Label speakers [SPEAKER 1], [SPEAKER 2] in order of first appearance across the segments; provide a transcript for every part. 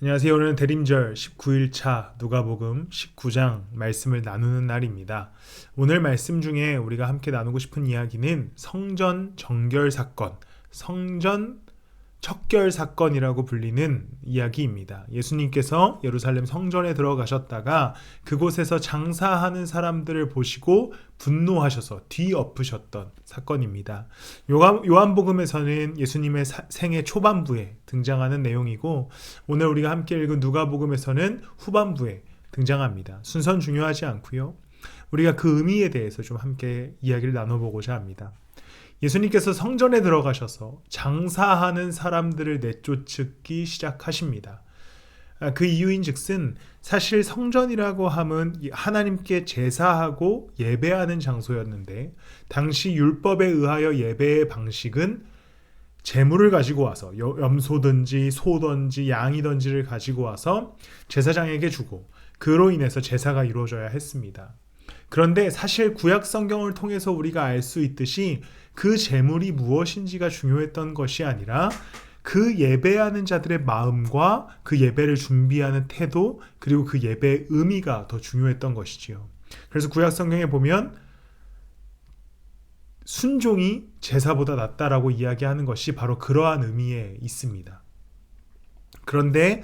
[SPEAKER 1] 안녕하세요. 오늘은 대림절 19일차 누가복음 19장 말씀을 나누는 날입니다. 오늘 말씀 중에 우리가 함께 나누고 싶은 이야기는 성전 정결 사건, 성전 척결 사건이라고 불리는 이야기입니다. 예수님께서 예루살렘 성전에 들어가셨다가 그곳에서 장사하는 사람들을 보시고 분노하셔서 뒤엎으셨던 사건입니다. 요한복음에서는 예수님의 생애 초반부에 등장하는 내용이고, 오늘 우리가 함께 읽은 누가복음에서는 후반부에 등장합니다. 순서는 중요하지 않고요. 우리가 그 의미에 대해서 좀 함께 이야기를 나눠보고자 합니다. 예수님께서 성전에 들어가셔서 장사하는 사람들을 내쫓기 시작하십니다. 그 이유인 즉슨 사실 성전이라고 함은 하나님께 제사하고 예배하는 장소였는데, 당시 율법에 의하여 예배의 방식은 제물을 가지고 와서 염소든지 소든지 양이든지를 가지고 와서 제사장에게 주고 그로 인해서 제사가 이루어져야 했습니다. 그런데 사실 구약 성경을 통해서 우리가 알 수 있듯이 그 제물이 무엇인지가 중요했던 것이 아니라 그 예배하는 자들의 마음과 그 예배를 준비하는 태도, 그리고 그 예배의 의미가 더 중요했던 것이지요. 그래서 구약 성경에 보면 순종이 제사보다 낫다라고 이야기하는 것이 바로 그러한 의미에 있습니다. 그런데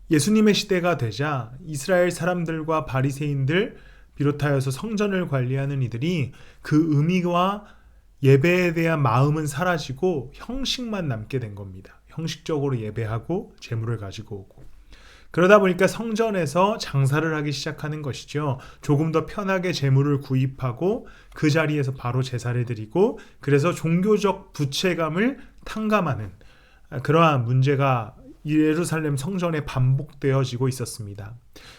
[SPEAKER 1] 예수님의 시대가 되자 이스라엘 사람들과 바리새인들 비롯하여서 성전을 관리하는 이들이 그 의미와 예배에 대한 마음은 사라지고 형식만 남게 된 겁니다. 형식적으로 예배하고 제물을 가지고 오고, 그러다 보니까 성전에서 장사를 하기 시작하는 것이죠. 조금 더 편하게 제물을 구입하고 그 자리에서 바로 제사를 드리고, 그래서 종교적 부채감을 탕감하는 그러한 문제가 예루살렘 성전에 반복되어지고 있었습니다.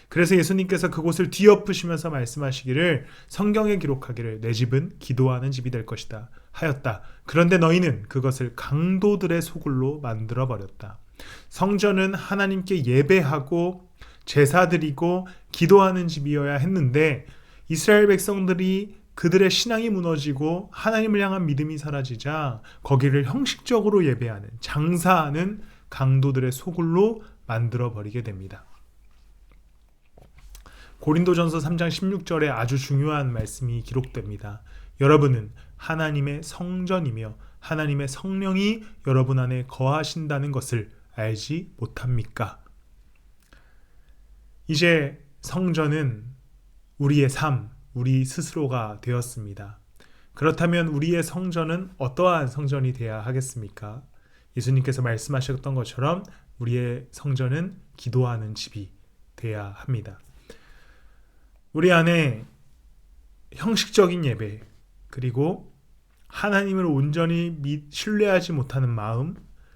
[SPEAKER 1] 그래서 예수님께서 그곳을 뒤엎으시면서 말씀하시기를, 성경에 기록하기를 내 집은 기도하는 집이 될 것이다 하였다. 그런데 너희는 그것을 강도들의 소굴로 만들어버렸다. 성전은 하나님께 예배하고 제사드리고 기도하는 집이어야 했는데, 이스라엘 백성들이 그들의 신앙이 무너지고 하나님을 향한 믿음이 사라지자 거기를 형식적으로 예배하는, 장사하는 강도들의 소굴로 만들어버리게 됩니다. 고린도전서 3장 16절에 아주 중요한 말씀이 기록됩니다. 여러분은 하나님의 성전이며 하나님의 성령이 여러분 안에 거하신다는 것을 알지 못합니까? 이제 성전은 우리의 삶, 우리 스스로가 되었습니다. 그렇다면 우리의 성전은 어떠한 성전이 되어야 하겠습니까? 예수님께서 말씀하셨던 것처럼 우리의 성전은 기도하는 집이 되어야 합니다. 우리 안에 형식적인 예배, 그리고 하나님을 온전히 신뢰하지 못하는 마음,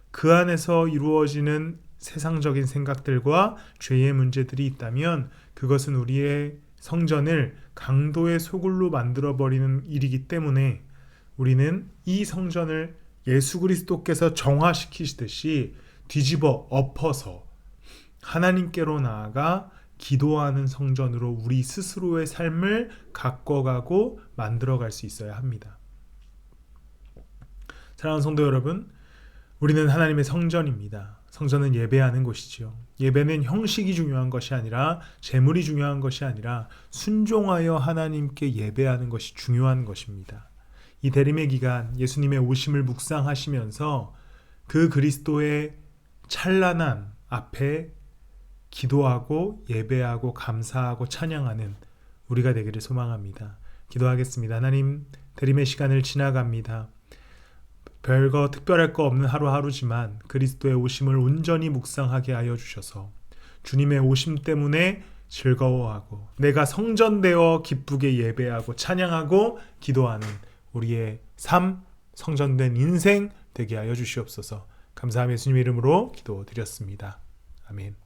[SPEAKER 1] 그 안에서 이루어지는 세상적인 생각들과 죄의 문제들이 있다면 그것은 우리의 성전을 강도의 소굴로 만들어버리는 일이기 때문에 우리는 이 성전을 예수 그리스도께서 정화시키시듯이 뒤집어 엎어서 하나님께로 나아가 기도하는 성전으로 우리 스스로의 삶을 가꿔가고 만들어갈 수 있어야 합니다. 사랑하는 성도 여러분, 우리는 하나님의 성전입니다. 성전은 예배하는 곳이지요. 예배는 형식이 중요한 것이 아니라, 제물이 중요한 것이 아니라 순종하여 하나님께 예배하는 것이 중요한 것입니다. 이 대림의 기간, 예수님의 오심을 묵상하시면서 그 그리스도의 찬란한 앞에 기도하고 예배하고 감사하고 찬양하는 우리가 되기를 소망합니다. 기도하겠습니다. 하나님, 대림의 시간을 지나갑니다. 별거 특별할 거 없는 하루하루지만 그리스도의 오심을 온전히 묵상하게 하여 주셔서 주님의 오심 때문에 즐거워하고 내가 성전되어 기쁘게 예배하고 찬양하고 기도하는 우리의 삶, 성전된 인생 되게 하여 주시옵소서. 감사하며 예수님 이름으로 기도드렸습니다. 아멘.